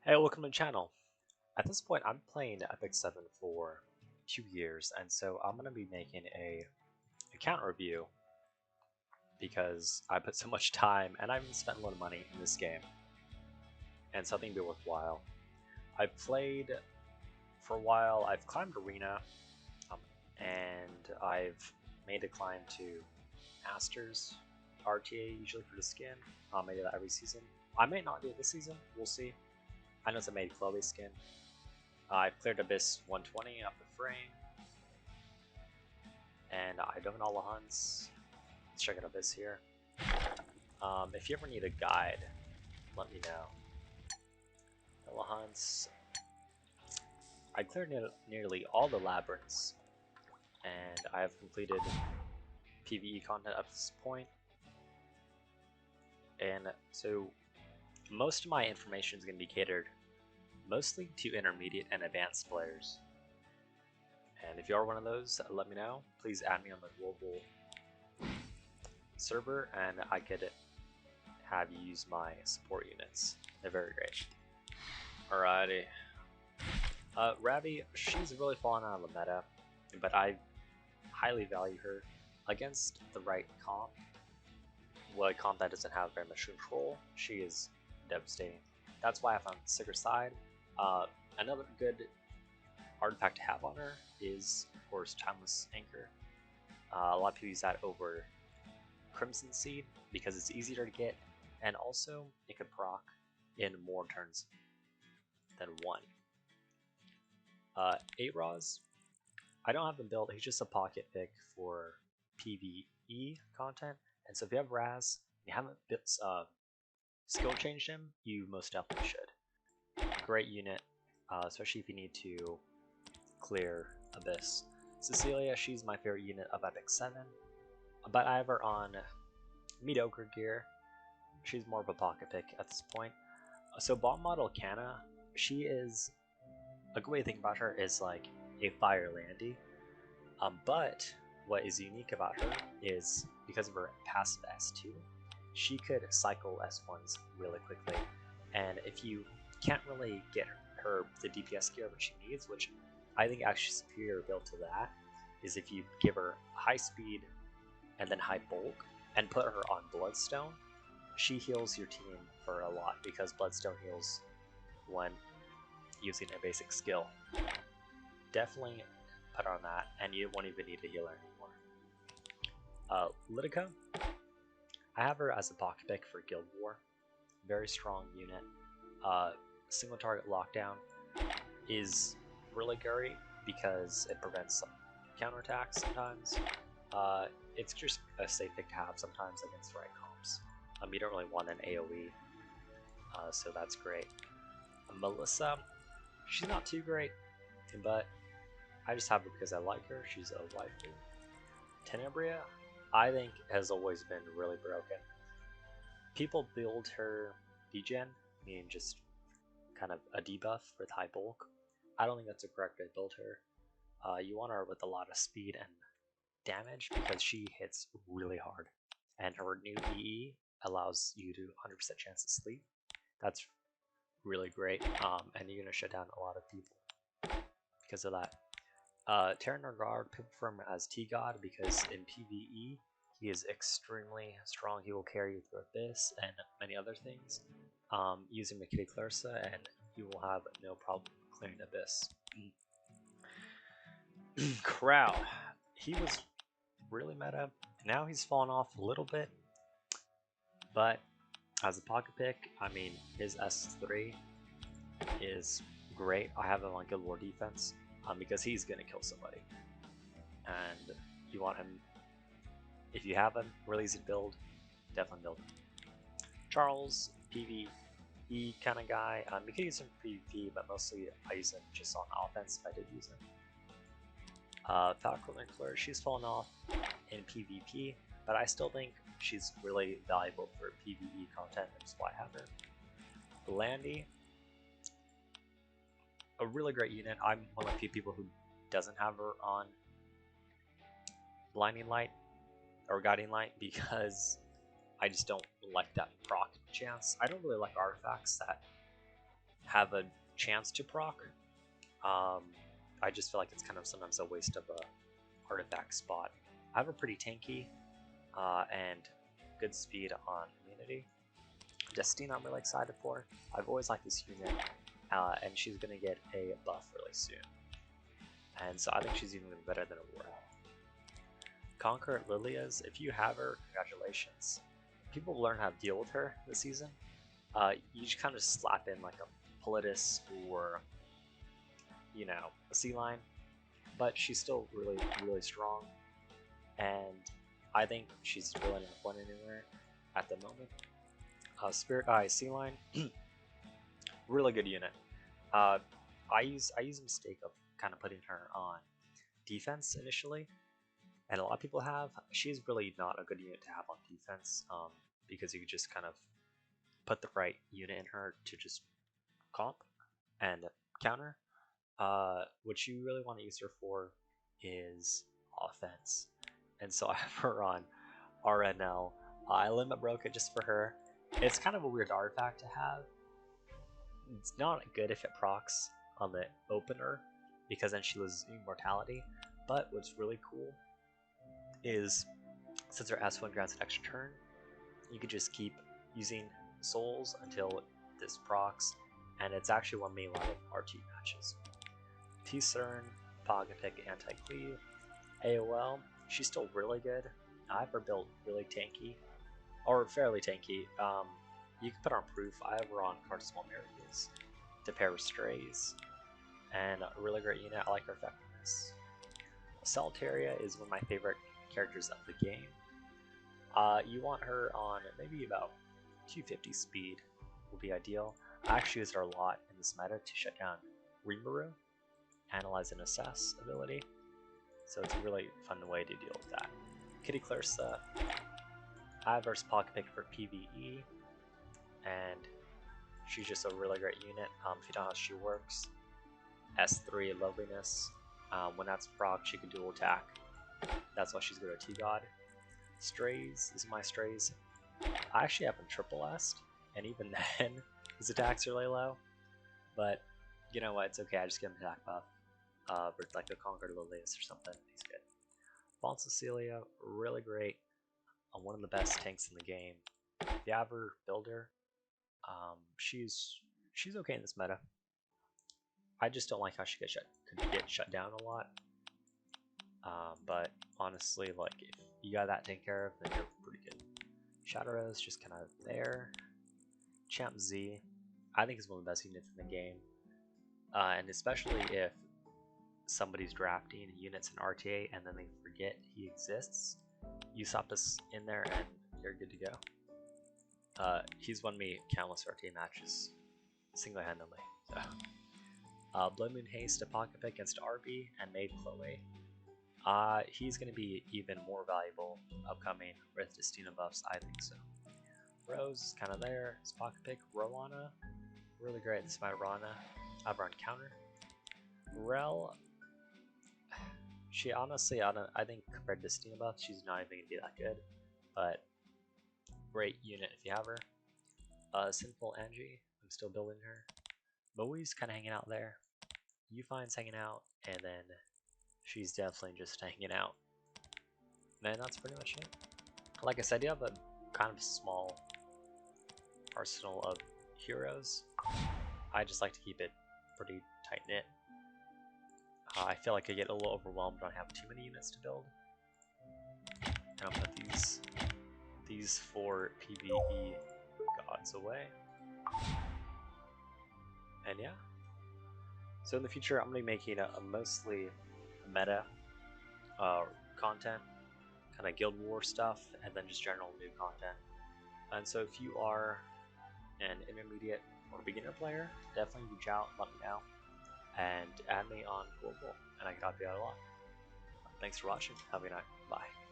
Hey, welcome to the channel. At this point, I'm playing Epic 7 for 2 years, and so I'm going to be making a account review because I put so much time and I've spent a lot of money in this game, and something to be worthwhile. I've played for a while, I've climbed Arena, and I've made a climb to Masters, RTA usually for the skin. I do that every season. I may not do it this season, we'll see. I know it's a made Chloe skin. I've cleared Abyss 120 up the frame, and I've done all the hunts. Let's check out Abyss here. If you ever need a guide, let me know. All the hunts. I cleared nearly all the labyrinths, and I have completed PvE content up to this point. And so most of my information is going to be catered mostly to intermediate and advanced players. And if you are one of those, let me know. Please add me on the global server and I could have you use my support units. They're very great. Alrighty. Ravi, she's really fallen out of the meta, but I highly value her against the right comp. Well, a comp that doesn't have very much control, she is devastating. That's why I found Sicker Side. Another good artifact to have on her is, of course, Timeless Anchor. A lot of people use that over Crimson Seed because it's easier to get, and also it can proc in more turns than one. 8 Raws, I don't have him built, he's just a pocket pick for PvE content, and so if you have Raz, you haven't skill changed him, you most definitely should. Great unit, especially if you need to clear Abyss. Cecilia, she's my favorite unit of Epic 7, but I have her on mediocre gear. She's more of a pocket pick at this point. So bomb model Canna, she is, a good way to think about her is like a fire landy, but what is unique about her is because of her passive S2, she could cycle S1s really quickly, and if you can't really get her the DPS gear that she needs, which I think actually superior build to that is if you give her high speed and then high bulk and put her on Bloodstone, she heals your team for a lot because Bloodstone heals when using a basic skill. Definitely put her on that, and you won't even need a healer anymore. Litica, I have her as a pocket pick for Guild War. Very strong unit. Single target lockdown is really great because it prevents some counterattacks sometimes. It's just a safe pick to have sometimes against the right comps. You don't really want an AoE, so that's great. Melissa, she's not too great, but I just have her because I like her. She's a waifu. Tenebria, I think, has always been really broken. People build her degen, meaning just kind of a debuff with high bulk. I don't think that's the correct way to build her. You want her with a lot of speed and damage because she hits really hard, and her new EE allows you to 100% chance to sleep. That's really great, and you're gonna shut down a lot of people because of that. Terran Guard, people from as T-God because in PvE he is extremely strong. He will carry you through Abyss and many other things. Using McKitty Clarissa, and you will have no problem clearing Abyss. Crow, he was really meta. Now he's fallen off a little bit, but as a pocket pick, I mean, his S3 is great. I have him on Guild War defense because he's gonna kill somebody, and you want him. If you have him, really easy to build. Definitely build him. Charles, PvE kind of guy. You can use him for PvP, but mostly I use him just on offense if I did use him. Falcon Clerk, she's fallen off in PvP, but I still think she's really valuable for PvE content, which is why I have her. Landy, a really great unit. I'm one of the few people who doesn't have her on Blinding Light or Guiding Light because I just don't like that proc chance. I don't really like artifacts that have a chance to proc. I just feel like it's kind of sometimes a waste of a artifact spot. I have a pretty tanky and good speed on immunity. Destine I'm really excited for. I've always liked this unit, and she's going to get a buff really soon. And so I think she's even better than Aurora. Conquer Lilia's, if you have her, congratulations. People learn how to deal with her this season. You just kind of slap in like a Politis or, you know, a Celine, but she's still really, really strong. And I think she's really not fun anywhere at the moment. Spirit Eye Celine, really good unit. I use a mistake of kind of putting her on defense initially, and a lot of people have. She's really not a good unit to have on defense because you could just kind of put the right unit in her to just comp and counter. What you really want to use her for is offense, and so I have her on RNL. I limit broke it just for her. It's kind of a weird artifact to have. It's not good if it procs on the opener because then she loses immortality. But what's really cool is since her S1 grants an extra turn, you could just keep using souls until this procs, and it's actually won me a lot of RT matches. T-Cern, Pocketpick, Anti-Cleave, AOL, she's still really good. I have her built really tanky, or fairly tanky. You can put her on proof. I have her on Card Small Miracles to pair with Strays, and a really great unit. I like her effectiveness. Solitaria is one of my favorite characters of the game. You want her on maybe about 250 speed will be ideal. I actually use her a lot in this meta to shut down Rimuru, Analyze and Assess ability, so it's a really fun way to deal with that. Clarissa, I have her as Pocket Pick for PvE, and she's just a really great unit. If you don't know how she works, S3 Loveliness, when that's proc, she can dual attack. That's why she's good at T-God. Strays, these are my Strays. I actually have him triple S, and even then, his attacks are really low. But, you know what, it's okay, I just give him attack buff. For like a Conquer Lilius or something, he's good. Fawn Cecilia, really great. One of the best tanks in the game. If you have her, build her. She's okay in this meta. I just don't like how she could get shut down a lot. But honestly, like if you got that taken care of, then you're pretty good. Shadow Rose just kind of there. Champ Z, I think is one of the best units in the game, and especially if somebody's drafting units in RTA and then they forget he exists, you slap this in there and you're good to go. He's won me countless RTA matches single-handedly. So. Blood Moon Haste to Pocket Pick against RB and Maid Chloe. He's going to be even more valuable upcoming with Destina buffs, I think so. Rose is kind of there. It's Pocket Pick. Rowana, really great. This is my Rana. I have her on counter. Rel, she honestly, I think compared to Destina buffs, she's not even going to be that good. But great unit if you have her. Sinful Angie, I'm still building her. Bowie's kind of hanging out there. Ufine's hanging out, and then she's definitely just hanging out. And that's pretty much it. Like I said, you have a kind of small arsenal of heroes. I just like to keep it pretty tight-knit. I feel like I get a little overwhelmed when I have too many units to build. And I'll put these 4 PvE gods away. And yeah. So in the future, I'm going to be making a mostly meta content, kind of Guild War stuff, and then just general new content. And so if you are an intermediate or beginner player, definitely reach out, let me know, and add me on Global, and I can help you out a lot. Thanks for watching. Have a good night. Bye.